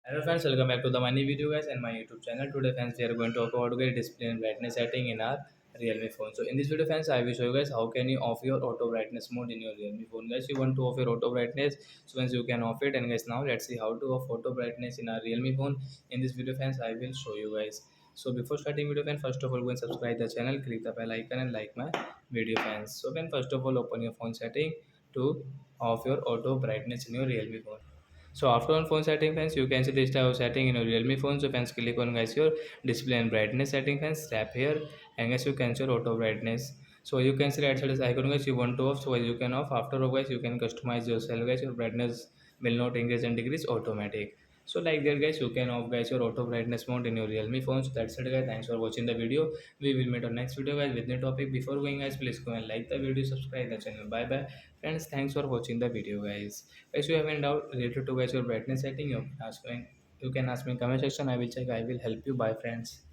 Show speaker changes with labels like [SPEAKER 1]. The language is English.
[SPEAKER 1] Hello friends, welcome back to the Money video guys and my YouTube channel. Today friends, we are going to talk about get display and brightness setting in our Realme phone. So in this video friends, I will show you guys how can you off your auto brightness mode in your Realme phone. Guys, you want to off your auto brightness, so once you can off it. And guys, now let's see how to off auto brightness in our Realme phone. In this video friends, I will show you guys. So before starting video friends, first of all go and subscribe the channel, click the bell icon and like my video friends. So then first of all open your phone setting to off your auto brightness in your Realme phone. So after on phone setting friends, you can see this type of setting in your Realme phone. So friends, click on guys your display and brightness setting friends. Tap here and guys you can see your auto brightness. So you can see right side is icon guys you want to off. So you can off. After off guys you can customize yourself guys. Your brightness will not increase and decrease automatic. So like that guys you can off guys your auto brightness mode in your Realme phone. So that's it guys. Thanks for watching the video. We will meet on next video guys with new topic. Before going guys, please go and like the video, subscribe the channel. Bye bye friends. Thanks for watching the video guys. If you have any doubt related to guys your brightness setting, you can ask me in comment section. I will check. I will help you. Bye friends.